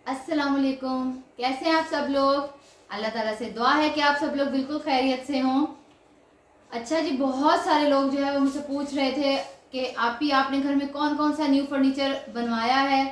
अस्सलामुअलैकुम। कैसे हैं आप सब लोग? अल्लाह ताला से दुआ है कि आप सब लोग बिल्कुल खैरियत से हों। अच्छा जी, बहुत सारे लोग जो है वो मुझसे पूछ रहे थे कि आपने घर में कौन कौन सा न्यू फर्नीचर बनवाया है।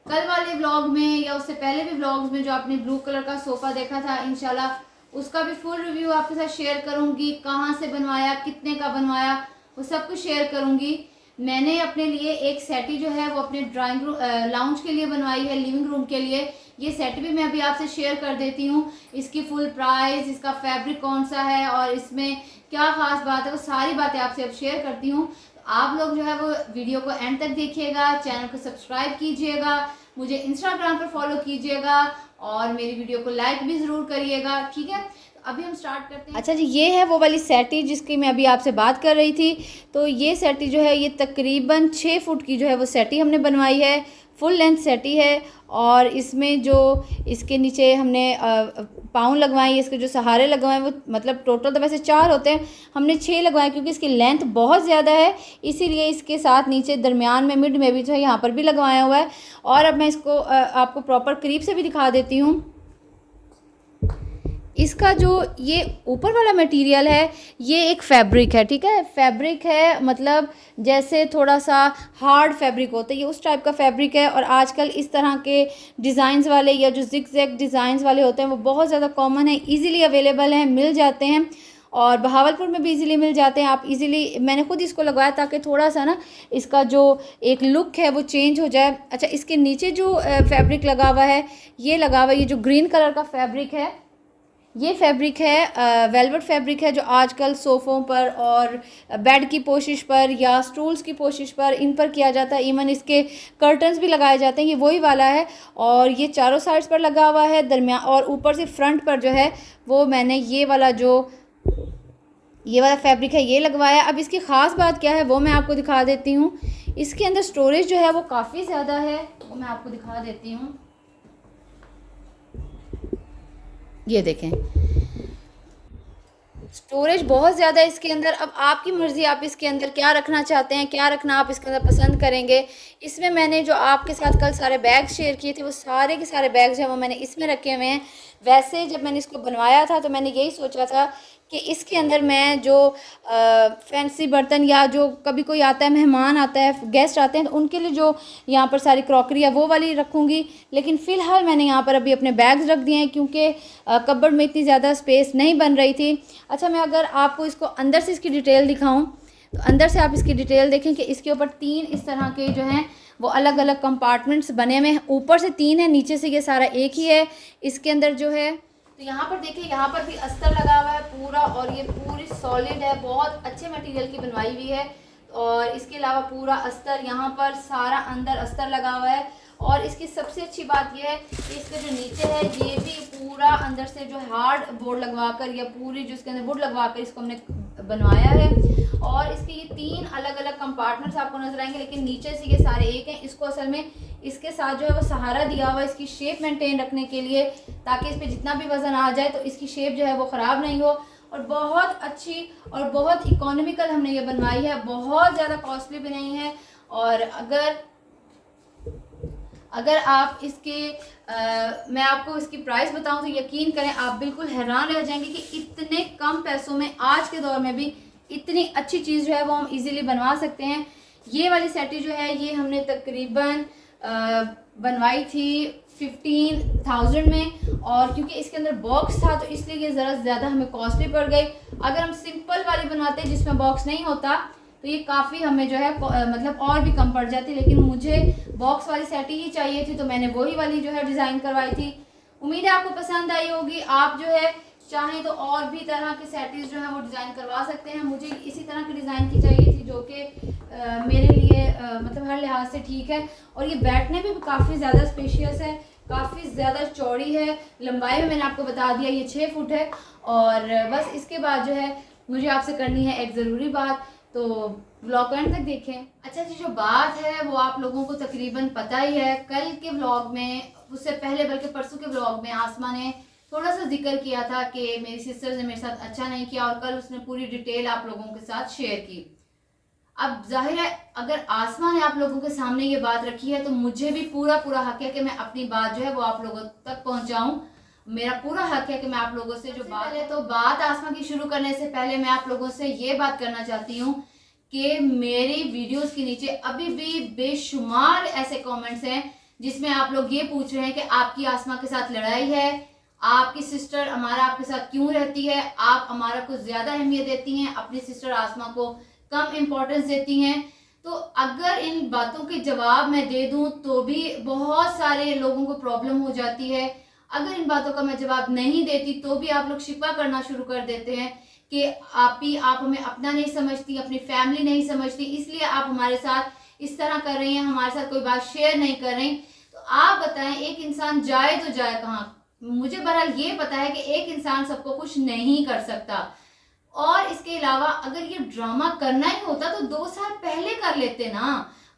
कल वाले व्लॉग में या उससे पहले भी व्लॉग्स में जो आपने ब्लू कलर का सोफ़ा देखा था, इंशाल्लाह उसका भी फुल रिव्यू आपके साथ शेयर करूँगी। कहाँ से बनवाया, कितने का बनवाया, वो सब कुछ शेयर करूँगी। मैंने अपने लिए एक सेटी जो है वो अपने ड्राइंग रूम लाउंज के लिए बनवाई है, लिविंग रूम के लिए। ये सेट भी मैं अभी आपसे शेयर कर देती हूँ। इसकी फुल प्राइस, इसका फैब्रिक कौन सा है और इसमें क्या खास बात है, वो सारी बातें आपसे अब शेयर करती हूँ। तो आप लोग जो है वो वीडियो को एंड तक देखिएगा, चैनल को सब्सक्राइब कीजिएगा, मुझे इंस्टाग्राम पर फॉलो कीजिएगा और मेरी वीडियो को लाइक भी ज़रूर करिएगा, ठीक है। अभी हम स्टार्ट करते हैं। अच्छा जी, ये है वो वाली सेटी जिसकी मैं अभी आपसे बात कर रही थी। तो ये सेटी जो है ये तकरीबन 6 फुट की जो है वो सेटी हमने बनवाई है। फुल लेंथ सेटी है और इसमें जो इसके नीचे हमने पाँव लगवाए, इसके जो सहारे लगवाए वो मतलब टोटल तो वैसे 4 होते हैं, हमने 6 लगवाए क्योंकि इसकी लेंथ बहुत ज़्यादा है, इसीलिए इसके साथ नीचे दरमियान में मिड में भी जो है यहाँ पर भी लगवाया हुआ है। और अब मैं इसको आपको प्रॉपर करीब से भी दिखा देती हूँ। इसका जो ये ऊपर वाला मटेरियल है ये एक फैब्रिक है, ठीक है। फैब्रिक है मतलब जैसे थोड़ा सा हार्ड फैब्रिक होता है, ये उस टाइप का फैब्रिक है। और आजकल इस तरह के डिज़ाइंस वाले या जो जिग-जैग डिज़ाइंस वाले होते हैं वो बहुत ज़्यादा कॉमन है, इजीली अवेलेबल हैं, मिल जाते हैं और बहावलपुर में भी इजीली मिल जाते हैं। आप इजीली, मैंने खुद इसको लगवाया ताकि थोड़ा सा ना इसका जो एक लुक है वो चेंज हो जाए। अच्छा, इसके नीचे जो फैब्रिक लगा हुआ है, ये लगा हुआ है, ये जो ग्रीन कलर का फैब्रिक है, ये फैब्रिक है वेलवेट फैब्रिक है, जो आजकल सोफ़ों पर और बेड की पोशिश पर या स्टूल्स की पोशिश पर इन पर किया जाता है। इवन इसके कर्टन्स भी लगाए जाते हैं, ये वही वाला है। और ये चारों साइड्स पर लगा हुआ है दरमियान, और ऊपर से फ्रंट पर जो है वो मैंने ये वाला फैब्रिक है ये लगवाया। अब इसकी ख़ास बात क्या है वो मैं आपको दिखा देती हूँ। इसके अंदर स्टोरेज जो है वो काफ़ी ज़्यादा है, वो मैं आपको दिखा देती हूँ। ये देखें, स्टोरेज बहुत ज़्यादा है इसके अंदर। अब आपकी मर्ज़ी, आप इसके अंदर क्या रखना चाहते हैं, क्या रखना आप इसके अंदर पसंद करेंगे। इसमें मैंने जो आपके साथ कल सारे बैग शेयर किए थे वो सारे के सारे बैग्स हैं वो मैंने इसमें रखे हुए हैं। वैसे जब मैंने इसको बनवाया था तो मैंने यही सोचा था कि इसके अंदर मैं जो फैंसी बर्तन या जो कभी कोई आता है, मेहमान आता है, गेस्ट आते हैं, तो उनके लिए जो यहाँ पर सारी क्रॉकरी है वो वाली रखूँगी। लेकिन फ़िलहाल मैंने यहाँ पर अभी अपने बैग्स रख दिए हैं क्योंकि कबर्ड में इतनी ज़्यादा स्पेस नहीं बन रही थी। अच्छा, मैं अगर आपको इसको अंदर से इसकी डिटेल दिखाऊँ तो अंदर से आप इसकी डिटेल देखें कि इसके ऊपर 3 इस तरह के जो हैं वो अलग अलग कंपार्टमेंट्स बने हुए हैं। ऊपर से 3 है, नीचे से ये सारा एक ही है। इसके अंदर जो है तो यहाँ पर देखिए, यहाँ पर भी अस्तर लगा हुआ है पूरा, और ये पूरी सॉलिड है, बहुत अच्छे मटेरियल की बनवाई हुई है। और इसके अलावा पूरा अस्तर, यहाँ पर सारा अंदर अस्तर लगा हुआ है। और इसकी सबसे अच्छी बात यह है कि इसके जो नीचे है ये भी पूरा अंदर से जो हार्ड बोर्ड लगवा कर या पूरी जो इसके अंदर वुड लगवा कर इसको हमने बनवाया है। और इसके ये 3 अलग अलग कंपार्टमेंट्स आपको नजर आएंगे, लेकिन नीचे से ये सारे एक हैं। इसको असल में इसके साथ जो है वो सहारा दिया हुआ है इसकी शेप मेंटेन रखने के लिए, ताकि इस पर जितना भी वजन आ जाए तो इसकी शेप जो है वो ख़राब नहीं हो। और बहुत अच्छी और बहुत इकोनॉमिकल हमने ये बनवाई है, बहुत ज़्यादा कॉस्टली भी नहीं है। और अगर आप मैं आपको इसकी प्राइस बताऊं तो यकीन करें आप बिल्कुल हैरान रह जाएंगे कि इतने कम पैसों में आज के दौर में भी इतनी अच्छी चीज़ जो है वो हम इजीली बनवा सकते हैं। ये वाली सेटी जो है ये हमने तकरीबन बनवाई थी 15,000 में, और क्योंकि इसके अंदर बॉक्स था तो इसलिए ये ज़रा ज़्यादा हमें कॉस्टली पड़ गई। अगर हम सिंपल वाली बनवाते हैं जिसमें बॉक्स नहीं होता तो ये काफ़ी हमें जो है मतलब और भी कम पड़ जाती, लेकिन मुझे बॉक्स वाली सेटी ही चाहिए थी तो मैंने वही वाली जो है डिज़ाइन करवाई थी। उम्मीद है आपको पसंद आई होगी। आप जो है चाहें तो और भी तरह के सेटीज़ जो है वो डिज़ाइन करवा सकते हैं। मुझे इसी तरह की डिज़ाइन की चाहिए थी जो कि मेरे लिए मतलब हर लिहाज से ठीक है। और ये बैठने में भी काफ़ी ज़्यादा स्पेशियस है, काफ़ी ज़्यादा चौड़ी है। लंबाई में मैंने आपको बता दिया ये 6 फुट है। और बस इसके बाद जो है मुझे आपसे करनी है एक ज़रूरी बात, तो व्लॉग को एंड तक देखें। अच्छा जी, जो बात है वो आप लोगों को तकरीबन पता ही है। कल के व्लॉग में, उससे पहले बल्कि परसों के व्लॉग में आसमा ने थोड़ा सा जिक्र किया था कि मेरी सिस्टर्स ने मेरे साथ अच्छा नहीं किया, और कल उसने पूरी डिटेल आप लोगों के साथ शेयर की। अब जाहिर है अगर आसमा ने आप लोगों के सामने ये बात रखी है तो मुझे भी पूरा पूरा हक है कि मैं अपनी बात जो है वो आप लोगों तक पहुंचाऊं। मेरा पूरा हक है कि मैं आप लोगों से जो बात है, तो बात आसमा की शुरू करने से पहले मैं आप लोगों से ये बात करना चाहती हूँ कि मेरी वीडियोस के नीचे अभी भी बेशुमार ऐसे कमेंट्स हैं जिसमें आप लोग ये पूछ रहे हैं कि आपकी आसमा के साथ लड़ाई है, आपकी सिस्टर हमारा आपके साथ क्यों रहती है, आप हमारा को ज्यादा अहमियत देती हैं, अपनी सिस्टर आसमा को कम इम्पोर्टेंस देती हैं। तो अगर इन बातों के जवाब मैं दे दूं तो भी बहुत सारे लोगों को प्रॉब्लम हो जाती है। अगर इन बातों का मैं जवाब नहीं देती तो भी आप लोग शिकवा करना शुरू कर देते हैं कि आप हमें अपना नहीं समझती, अपनी फैमिली नहीं समझती, इसलिए आप हमारे साथ इस तरह कर रही हैं, हमारे साथ कोई बात शेयर नहीं कर रही। तो आप बताएं एक इंसान जाए तो जाए कहाँ। मुझे बहरहाल ये पता है कि एक इंसान सबको खुश नहीं कर सकता, और इसके अलावा अगर ये ड्रामा करना ही होता तो 2 साल पहले कर लेते ना।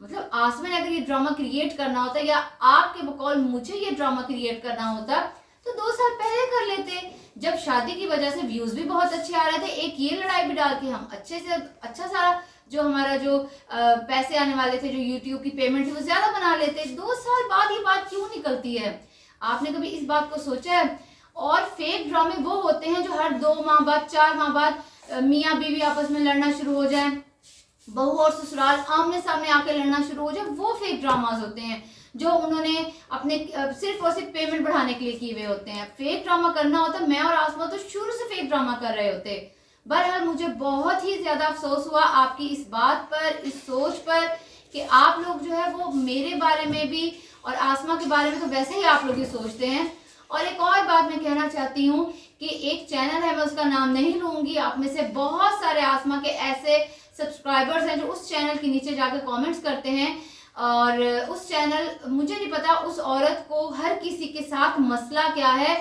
मतलब आसमा ने अगर ये ड्रामा क्रिएट करना होता या आपके बकौल मुझे ये ड्रामा क्रिएट करना होता तो 2 साल पहले कर लेते, जब शादी की वजह से व्यूज भी बहुत अच्छे आ रहे थे। एक ये लड़ाई भी डाल के हम अच्छे से अच्छा सारा जो हमारा जो पैसे आने वाले थे, जो यूट्यूब की पेमेंट थी, वो ज्यादा बना लेते। 2 साल बाद ये बात क्यों निकलती है? आपने कभी इस बात को सोचा है? और फेक ड्रामे वो होते हैं जो हर 2 माह बाद 4 माह बाद मियाँ बीवी आपस में लड़ना शुरू हो जाए, बहू और ससुराल आमने सामने आके लड़ना शुरू हो जाए, वो फेक ड्रामाज होते हैं जो उन्होंने अपने सिर्फ और सिर्फ पेमेंट बढ़ाने के लिए किए हुए होते हैं। फेक ड्रामा करना होता, मैं और आसमा तो शुरू से फेक ड्रामा कर रहे होते। बहरहाल मुझे बहुत ही ज्यादा अफसोस हुआ आपकी इस बात पर, इस सोच पर कि आप लोग जो है वो मेरे बारे में भी और आसमा के बारे में तो वैसे ही आप लोग ये सोचते हैं। और एक और बात मैं कहना चाहती हूँ कि एक चैनल है, मैं उसका नाम नहीं लूंगी, आप में से बहुत सारे आसमा के ऐसे सब्सक्राइबर्स हैं जो उस चैनल के नीचे जाकर कमेंट्स करते हैं, और उस चैनल मुझे नहीं पता उस औरत को हर किसी के साथ मसला क्या है।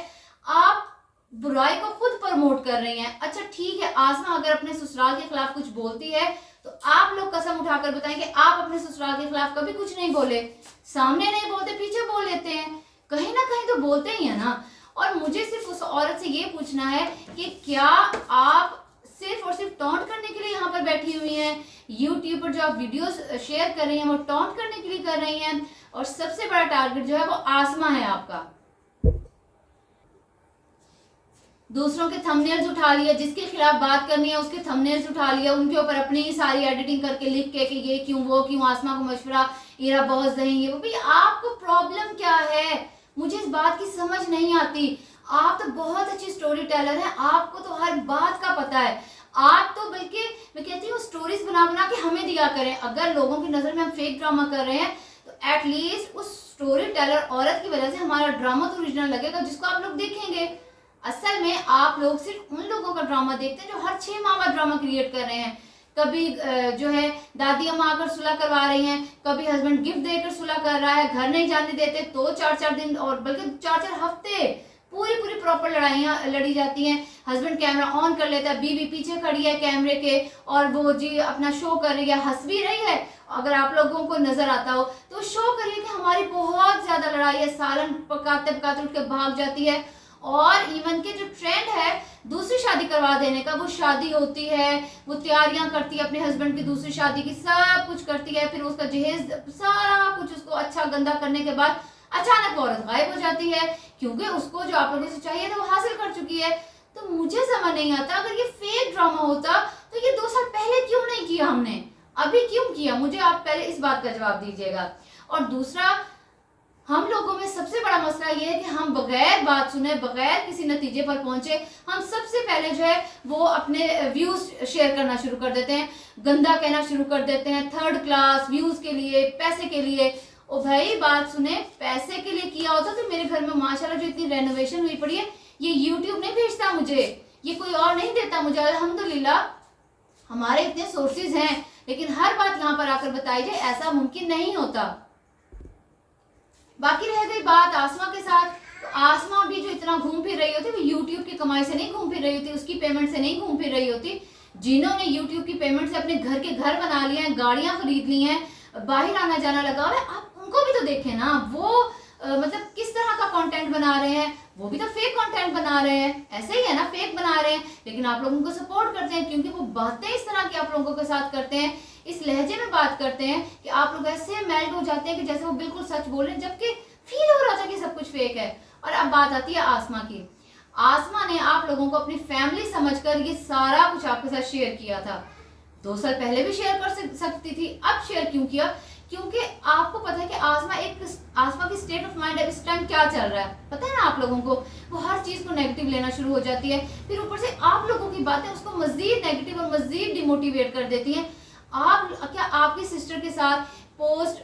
आप बुराई को खुद प्रमोट कर रही हैं। अच्छा ठीक है, आसमा अगर अपने ससुराल के खिलाफ कुछ बोलती है तो आप लोग कसम उठाकर बताएं कि आप अपने ससुराल के खिलाफ कभी कुछ नहीं बोले, सामने नहीं बोलते, पीछे बोल लेते हैं, कहीं ना कहीं तो बोलते ही है ना। और मुझे सिर्फ उस औरत से ये पूछना है कि क्या आप सिर्फ और सिर्फ टॉन्ट करने के लिए यहाँ पर बैठी हुई हैं? यूट्यूब पर जो आप वीडियोस शेयर कर रही हैं वो टॉन्ट करने के लिए कर रही हैं, और सबसे बड़ा टारगेट जो है वो आसमा है आपका। दूसरों के थंबनेल्स उठा लिया, जिसके खिलाफ बात करनी है उसके थंबनेल्स उठा लिया, उनके ऊपर अपनी ही सारी एडिटिंग करके लिख के कि ये क्यों, वो क्यों, आसमा को मशवरा, इरा बहुत सही, ये वो। भाई आपको प्रॉब्लम क्या है? मुझे इस बात की समझ नहीं आती। आप तो बहुत अच्छी स्टोरी टेलर हैं, आपको तो हर बात का पता है। आप तो बल्कि मैं कहती हूँ स्टोरीज बना बना के हमें दिया करें। अगर लोगों की नजर में हम फेक ड्रामा कर रहे हैं तो एटलीस्ट उस स्टोरी टेलर औरत की वजह से हमारा ड्रामा तो ओरिजिनल लगेगा, जिसको आप लोग देखेंगे। असल में आप लोग सिर्फ उन लोगों का ड्रामा देखते हैं जो हर 6 माह बाद ड्रामा क्रिएट कर रहे हैं। कभी जो है दादी अम्मा आकर सुलह करवा रही हैं, कभी हस्बैंड गिफ्ट देकर सुलह कर रहा है, घर नहीं जाने देते तो 4-4 दिन और बल्कि 4-4 हफ्ते पूरी प्रॉपर लड़ाइयाँ लड़ी जाती हैं। हस्बैंड कैमरा ऑन कर लेता है, बीवी पीछे खड़ी है कैमरे के और वो जी अपना शो कर रही है, हंस भी रही है। अगर आप लोगों को नजर आता हो तो शो करिए कि हमारी बहुत ज्यादा लड़ाई है, सालन पकाते पकाते उठ के भाग जाती है। और इवन के जो ट्रेंड है दूसरी शादी करवा देने का, वो शादी होती है, वो तैयारियां करती है अपने हस्बैंड की दूसरी शादी की, सब कुछ करती है, फिर उसका जहेज सारा कुछ उसको अच्छा गंदा करने के बाद अचानक औरत गायब हो जाती है, क्योंकि उसको जो आप लोगों से चाहिए था वो हासिल कर चुकी है। तो मुझे समझ नहीं आता, अगर ये फेक ड्रामा होता तो ये 2 साल पहले क्यों नहीं किया हमने, अभी क्यों किया? मुझे आप पहले इस बात का जवाब दीजिएगा। और दूसरा, हम लोगों में सबसे बड़ा मसला ये है कि हम बगैर बात सुने, बगैर किसी नतीजे पर पहुंचे, हम सबसे पहले जो है वो अपने व्यूज शेयर करना शुरू कर देते हैं, गंदा कहना शुरू कर देते हैं, 3rd क्लास व्यूज के लिए, पैसे के लिए। ओ भाई बात सुने, पैसे के लिए किया होता तो मेरे घर में माशाल्लाह जो इतनी रेनोवेशन हुई पड़ी है, ये यूट्यूब नहीं भेजता मुझे, ये कोई और नहीं देता मुझे। अल्हम्दुलिल्लाह हमारे इतने सोर्सेज हैं, लेकिन हर बात यहाँ पर आकर बताई जाए ऐसा मुमकिन नहीं होता। बाकी रह गई बात आसमा के साथ, तो आसमा भी जो इतना घूम फिर रही होती वो यूट्यूब की कमाई से नहीं घूम फिर रही होती, उसकी पेमेंट से नहीं घूम फिर रही होती। जिन्होंने यूट्यूब की पेमेंट से अपने घर के घर बना लिए हैं, गाड़ियां खरीद ली हैं, बाहर आना जाना लगा हुआ है, आप उनको भी तो देखें ना, वो मतलब किस तरह का कंटेंट बना रहे हैं, वो भी तो फेक कंटेंट बना रहे हैं, ऐसे ही है ना, फेक बना रहे हैं, लेकिन आप लोग उनको सपोर्ट करते हैं क्योंकि वो बातें इस तरह की आप लोगों के साथ करते हैं इस लहजे में बात करते हैं कि आप लोग ऐसे मेल्ट हो जाते हैं कि जैसे वो बिल्कुल सच बोल रहे हैं, जबकि फील हो रहा था कि सब कुछ फेक है। और अब बात आती है आसमा की। आसमा ने आप लोगों को अपनी फैमिली समझकर ये सारा कुछ आपके साथ शेयर किया था। 2 साल पहले भी शेयर कर सकती थी, अब शेयर क्यों किया? क्योंकि आपको पता है कि आसमा की स्टेट ऑफ माइंड इस टाइम क्या चल रहा है, पता है ना आप लोगों को। वो हर चीज को नेगेटिव लेना शुरू हो जाती है, फिर ऊपर से आप लोगों की बातें उसको मजीद नेगेटिव और मजीद डिमोटिवेट कर देती हैं। क्या आपकी सिस्टर के साथ पोस्ट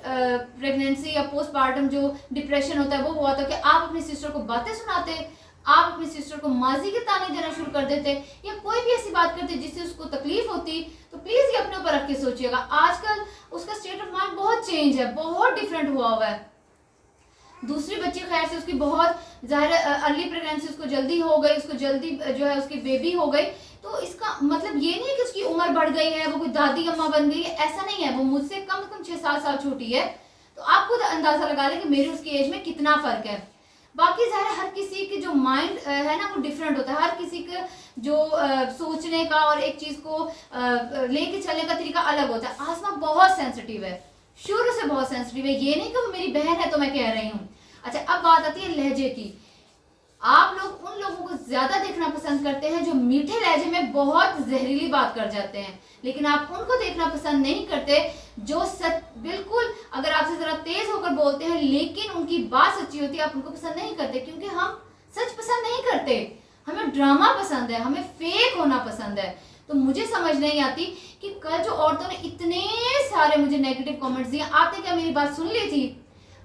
प्रेगनेंसी या पोस्टमार्टम जो डिप्रेशन होता है वो हुआ था कि आप अपनी सिस्टर को बातें सुनाते, आप अपनी सिस्टर को माजी के ताने देना शुरू कर देते, या कोई भी ऐसी बात करते जिससे उसको तकलीफ होती, तो प्लीज ये अपने ऊपर रख के सोचिएगा। आजकल उसका स्टेट ऑफ माइंड बहुत चेंज है, बहुत डिफरेंट हुआ हुआ है। दूसरी बच्ची खैर से उसकी बहुत जाहिर अर्ली प्रेगनेंसी उसको जल्दी हो गई, उसको जल्दी जो है उसकी बेबी हो गई। तो इसका मतलब ये नहीं है कि उसकी उम्र बढ़ गई है, वो कोई दादी अम्मा बन गई है, ऐसा नहीं है। वो मुझसे कम से कम 6-7 साल छोटी है। तो आप खुद अंदाजा लगा लें कि मेरी उसकी एज में कितना फर्क है। बाकी जाहिर हर किसी के जो माइंड है ना वो डिफरेंट होता है, हर किसी का जो सोचने का और एक चीज को लेके चलने का तरीका अलग होता है। आसमा बहुत सेंसिटिव है, शुरू से बहुत सेंसिटिव है। ये नहीं कि वो मेरी बहन है तो मैं कह रही हूँ। अच्छा, अब बात आती है लहजे की। आप लोग उन लोगों को ज्यादा देखना पसंद करते हैं जो मीठे लहजे में बहुत जहरीली बात कर जाते हैं, लेकिन आप उनको देखना पसंद नहीं करते जो सच बिल्कुल अगर आपसे जरा तेज होकर बोलते हैं लेकिन उनकी बात सच्ची होती है, आप उनको पसंद नहीं करते। क्योंकि हम सच पसंद नहीं करते, हमें ड्रामा पसंद है, हमें फेक होना पसंद है। तो मुझे समझ नहीं आती कि कल जो औरतों ने इतने सारे मुझे नेगेटिव कमेंट्स दिए, आपने क्या मेरी बात सुन ली थी?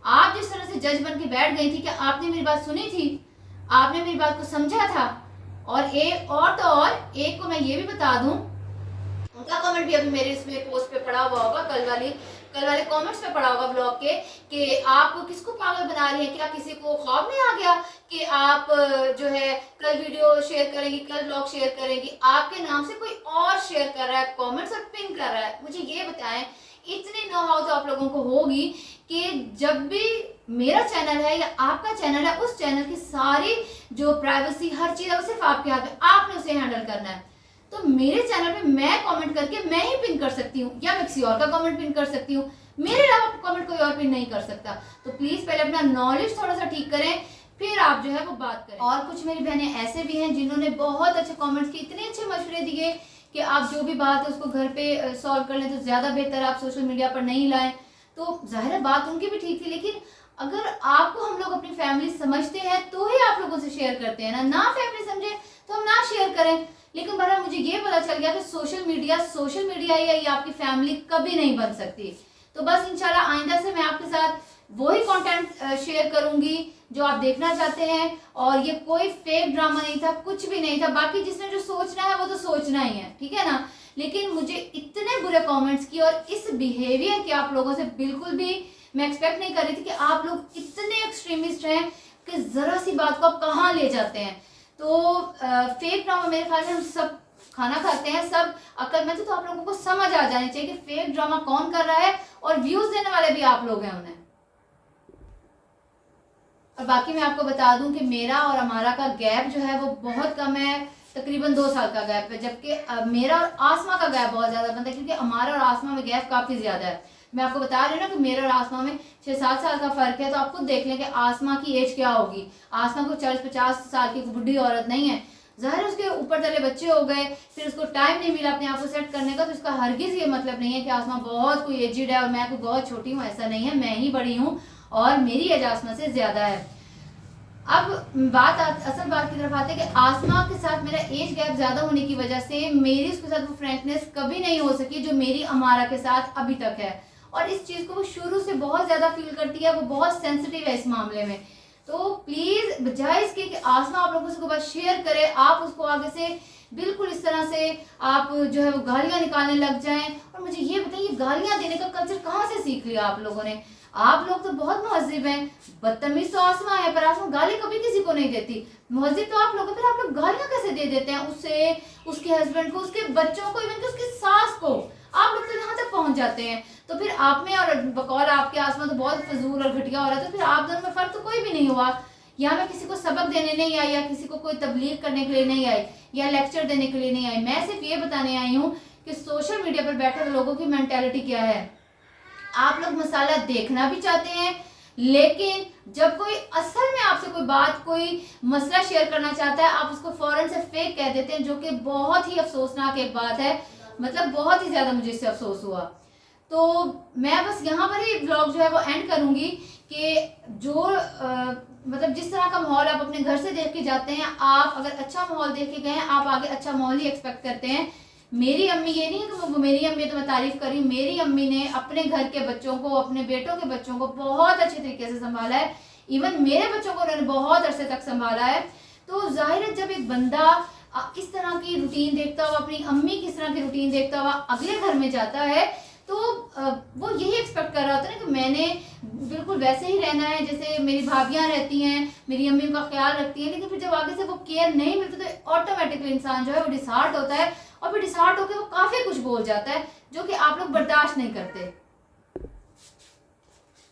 आप जिस तरह से जज बन के बैठ गई थी, क्या आपने मेरी बात सुनी थी? आपने मेरी बात को समझा था? और एक और तो और एक को मैं ये भी बता दूं, उनका कमेंट भी अभी मेरे इसमें पोस्ट पे पड़ा हुआ होगा, कल वाले कमेंट्स पे पड़ा होगा ब्लॉग के, कि आप किसको पागल बना रही हैं? क्या किसी को ख्वाब में आ गया कि आप जो है कल वीडियो शेयर करेंगी, कल ब्लॉग शेयर करेंगी, आपके नाम से कोई और शेयर कर रहा है कमेंट्स और पिन कर रहा है? मुझे ये बताएं, इतनी नो हाउ तो आप लोगों को होगी कि जब भी मेरा चैनल है या आपका चैनल है, उस चैनल की सारी जो प्राइवेसी हर चीज है वो सिर्फ आपके हाथ में, आपने उसे हैंडल करना है। तो मेरे चैनल पे मैं कमेंट करके मैं ही पिन कर सकती हूँ, या मैं किसी और का कमेंट पिन कर सकती हूँ, मेरे अलावा कमेंट कोई और पिन नहीं कर सकता। तो प्लीज पहले अपना नॉलेज थोड़ा सा ठीक करें, फिर आप जो है वो बात करें। और कुछ मेरी बहनें ऐसे भी हैं जिन्होंने बहुत अच्छे कमेंट्स किए, इतने अच्छे मशवरे दिए कि आप जो भी बात है उसको घर पे सॉल्व कर लें तो ज्यादा बेहतर, आप सोशल मीडिया पर नहीं लाएं। तो जाहिर है बात उनकी भी ठीक थी, लेकिन अगर आपको हम लोग अपनी फैमिली समझते हैं तो ही आप लोगों से शेयर करते हैं ना फैमिली समझे तो हम ना शेयर करें। लेकिन बहरहाल मुझे ये पता चल गया कि सोशल मीडिया या ये आपकी फैमिली कभी नहीं बन सकती। तो बस इंशाल्लाह आइंदा से मैं आपके साथ वही कंटेंट शेयर करूंगी जो आप देखना चाहते हैं, और ये कोई फेक ड्रामा नहीं था, कुछ भी नहीं था। बाकी जिसने जो सोचना है वो तो सोचना ही है, ठीक है ना। लेकिन मुझे इतने बुरे कमेंट्स की और इस बिहेवियर के आप लोगों से बिल्कुल भी मैं एक्सपेक्ट नहीं कर रही थी कि आप लोग इतने एक्सट्रीमिस्ट हैं कि जरा सी बात को आप कहाँ ले जाते हैं। तो फेक ड्रामा मेरे ख्याल में हम सब खाना खाते हैं, सब अक्लमंद तो आप लोगों को समझ आ जानी चाहिए कि फेक ड्रामा कौन कर रहा है, और व्यूज देने वाले भी आप लोग हैं उन्हें। और बाकी मैं आपको बता दूं कि मेरा और अमारा का गैप जो है वो बहुत कम है, तकरीबन 2 साल का गैप है, जबकि मेरा और आसमा का गैप बहुत ज्यादा बनता है, क्योंकि अमारा और आसमा में गैप काफी ज्यादा है। मैं आपको बता रही हूँ ना कि मेरे और आसमा में 6-7 साल का फर्क है। तो आप खुद देख लें कि आसमा की एज क्या होगी। आसमा को 40-50 साल की बुढ़ी औरत नहीं है, जाहिर उसके ऊपर तले बच्चे हो गए, फिर उसको टाइम नहीं मिला अपने आप को सेट करने का। तो इसका हरगिज ये मतलब नहीं है कि आसमा बहुत कोई एजिड है और मैं कोई बहुत छोटी हूँ, ऐसा नहीं है। मैं ही बड़ी हूँ और मेरी एज आसमा से ज्यादा है। अब असल बात की तरफ आते हैं कि आसमा के साथ मेरा एज गैप ज्यादा होने की वजह से मेरी उसके साथ वो फ्रैंकनेस कभी नहीं हो सकी जो मेरी अमारा के साथ अभी तक है, और इस चीज को वो शुरू से बहुत ज्यादा फील करती है, वो बहुत सेंसिटिव है इस मामले में। तो प्लीज बजाय इसके कि आसमा आप लोगों से बस शेयर करे, आप उसको आगे से बिल्कुल इस तरह से आप जो है वो गालियां निकालने लग जाएं। और मुझे ये बताइए, गालियां देने का कल्चर कहाँ से सीख लिया आप लोगों ने? आप लोग तो बहुत मुहज्जिब हैं। बदतमीज तो आसमा है, पर आसमा गाली कभी किसी को नहीं देती। मुहज्जिब तो आप लोग हैं, फिर आप लोग गालियां कैसे दे देते हैं उससे, उसके हस्बैंड को, उसके बच्चों को, इवन कि उसकी सास को? आप लोग तो यहाँ तक पहुंच जाते हैं। तो फिर आप में और बकौल आपके आसमा तो बहुत फजूल और घटिया हो रहा था। फिर आप दोनों में फर्क तो कोई भी नहीं हुआ। यहाँ मैं किसी को सबक देने नहीं आई, या किसी को कोई तबलीग करने के लिए नहीं आई, या लेक्चर देने के लिए नहीं आई। मैं सिर्फ ये बताने आई हूँ कि सोशल मीडिया पर बैठे लोगों की मेंटेलिटी क्या है। आप लोग मसाला देखना भी चाहते हैं, लेकिन जब कोई असल में आपसे कोई बात, कोई मसला शेयर करना चाहता है, आप उसको फौरन से फेक कह देते हैं, जो कि बहुत ही अफसोसनाक एक बात है। मतलब बहुत ही ज्यादा मुझे इससे अफसोस हुआ। तो मैं बस यहाँ पर ही ब्लॉग जो है वो एंड करूंगी कि जो मतलब जिस तरह का माहौल आप अपने घर से देख के जाते हैं, आप अगर अच्छा माहौल देख के गए हैं, आप आगे अच्छा माहौल ही एक्सपेक्ट करते हैं। मेरी अम्मी, ये नहीं है कि वो मेरी अम्मी तो मैं तारीफ कर रही हूँ, मेरी अम्मी ने अपने घर के बच्चों को, अपने बेटों के बच्चों को बहुत अच्छे तरीके से संभाला है। इवन मेरे बच्चों को उन्होंने बहुत अरसे तक संभाला है। तो जाहिर है जब एक बंदा इस तरह की रूटीन देखता हुआ, अपनी अम्मी किस तरह की रूटीन देखता हुआ अगले घर में जाता है, तो वो यही एक्सपेक्ट कर रहा होता है कि मैंने बिल्कुल वैसे ही रहना है जैसे मेरी भाभियां रहती हैं, मेरी अम्मी उनका ख्याल रखती हैं। लेकिन फिर जब आगे से वो केयर नहीं मिलती तो ऑटोमेटिकली इंसान जो है वो डिसहार्ट होता है, और फिर डिसहार्ट होकर वो काफी कुछ बोल जाता है जो कि आप लोग बर्दाश्त नहीं करते।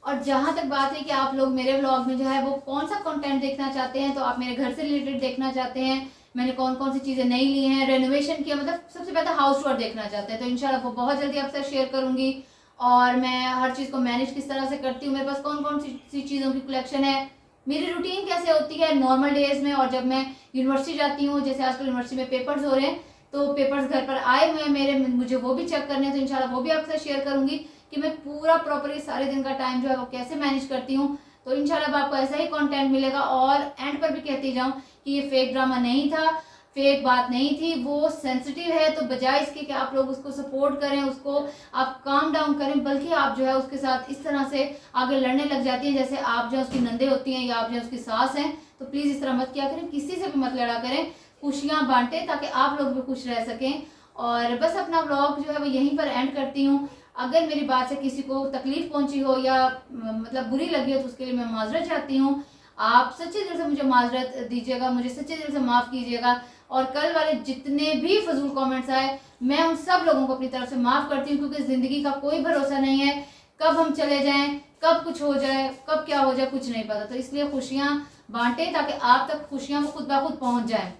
और जहां तक बात है कि आप लोग मेरे व्लॉग में जो है वो कौन सा कंटेंट देखना चाहते हैं, तो आप मेरे घर से रिलेटेड देखना चाहते हैं, मैंने कौन कौन सी चीजें नई ली हैं, रेनोवेशन किया, मतलब सबसे पहले हाउस टूर देखना चाहते हैं, तो इंशाल्लाह वो बहुत जल्दी आपसे शेयर करूंगी। और मैं हर चीज को मैनेज किस तरह से करती हूँ, मेरे पास कौन कौन सी चीजों की कलेक्शन है, मेरी रूटीन कैसे होती है नॉर्मल डेज में, और जब मैं यूनिवर्सिटी जाती हूँ, जैसे आजकल यूनिवर्सिटी में पेपर्स हो रहे हैं, तो पेपर्स घर पर आए हुए हैं मेरे, मुझे वो भी चेक करने हैं, तो इंशाल्लाह वो भी आपसे शेयर करूंगी कि मैं पूरा प्रॉपरली सारे दिन का टाइम जो है वो कैसे मैनेज करती हूँ। तो इंशाल्लाह आपको ऐसा ही कंटेंट मिलेगा। और एंड पर भी कहती जाऊँ कि ये फेक ड्रामा नहीं था, फेक बात नहीं थी, वो सेंसिटिव है, तो बजाय इसके कि आप लोग उसको सपोर्ट करें, उसको आप काम डाउन करें, बल्कि आप जो है उसके साथ इस तरह से आगे लड़ने लग जाती हैं जैसे आप जो है उसकी नंदे होती हैं या आप जो है उसकी सास हैं। तो प्लीज़ इस तरह मत किया करें, किसी से भी मत लड़ा करें, खुशियाँ बांटें ताकि आप लोग भी खुश रह सकें। और बस अपना व्लॉग जो है वो यहीं पर एंड करती हूँ। अगर मेरी बात से किसी को तकलीफ पहुंची हो या मतलब बुरी लगी हो तो उसके लिए मैं माजरत चाहती हूँ। आप सच्चे दिल से मुझे माजरत दीजिएगा, मुझे सच्चे दिल से माफ़ कीजिएगा। और कल वाले जितने भी फजूल कमेंट्स आए, मैं उन सब लोगों को अपनी तरफ से माफ़ करती हूँ, क्योंकि ज़िंदगी का कोई भरोसा नहीं है, कब हम चले जाएं, कब कुछ हो जाए, कब क्या हो जाए, कुछ नहीं पता। तो इसलिए खुशियाँ बांटें ताकि आप तक खुशियाँ वो खुद ब खुद पहुँच जाएँ।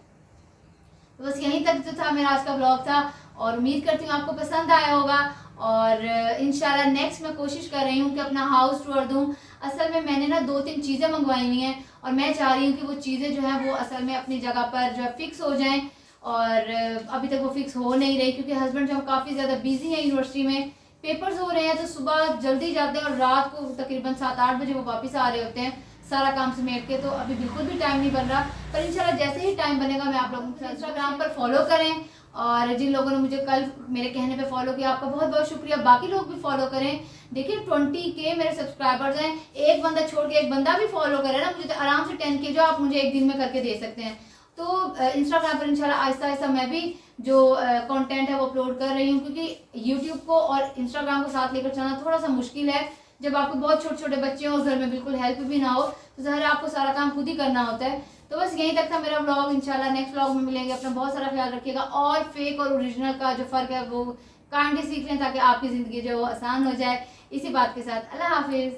तो बस यहीं तक जो था मेरा आज का ब्लॉग था, और उम्मीद करती हूँ आपको पसंद आया होगा। और इंशाल्लाह नेक्स्ट मैं कोशिश कर रही हूँ कि अपना हाउस टूर दूँ। असल में मैंने ना 2-3 चीज़ें मंगवाई हुई हैं, और मैं चाह रही हूँ कि वो चीज़ें जो हैं वो असल में अपनी जगह पर जो है फिक्स हो जाएं। और अभी तक वो फिक्स हो नहीं रही, क्योंकि हस्बैंड जो काफ़ी ज़्यादा बिजी हैं, यूनिवर्सिटी में पेपर्स हो रहे हैं, तो सुबह जल्दी जाते हैं और रात को तकरीबन 7-8 बजे वो वापस आ रहे होते हैं सारा काम समेट के। तो अभी बिल्कुल भी टाइम नहीं बन रहा, पर इंशाल्लाह जैसे ही टाइम बनेगा मैं आप लोगों को इंस्टाग्राम पर फॉलो करें। और जिन लोगों ने मुझे कल मेरे कहने पे फॉलो किया, आपका बहुत बहुत शुक्रिया। बाकी लोग भी फॉलो करें। देखिए 20K मेरे सब्सक्राइबर्स हैं, एक बंदा छोड़ के एक बंदा भी फॉलो करे ना मुझे, तो आराम से 10K जो आप मुझे एक दिन में करके दे सकते हैं। तो इंस्टाग्राम पर इंशाल्लाह आहिस्ता आहिस्ता मैं भी जो कंटेंट है वो अपलोड कर रही हूँ, क्योंकि यूट्यूब को और इंस्टाग्राम को साथ लेकर चलना थोड़ा सा मुश्किल है। जब आपको बहुत छोटे छोटे बच्चे हों, घर में बिल्कुल हेल्प भी ना हो, तो ज़ाहिर है आपको सारा काम खुद ही करना होता है। तो बस यहीं तक था मेरा व्लॉग। इंशाल्लाह नेक्स्ट व्लॉग में मिलेंगे। अपना बहुत सारा ख्याल रखिएगा, और फेक और ओरिजिनल का जो फ़र्क है वो काइंडली सीख लें ताकि आपकी ज़िंदगी जो आसान हो जाए। इसी बात के साथ अल्लाह हाफिज़।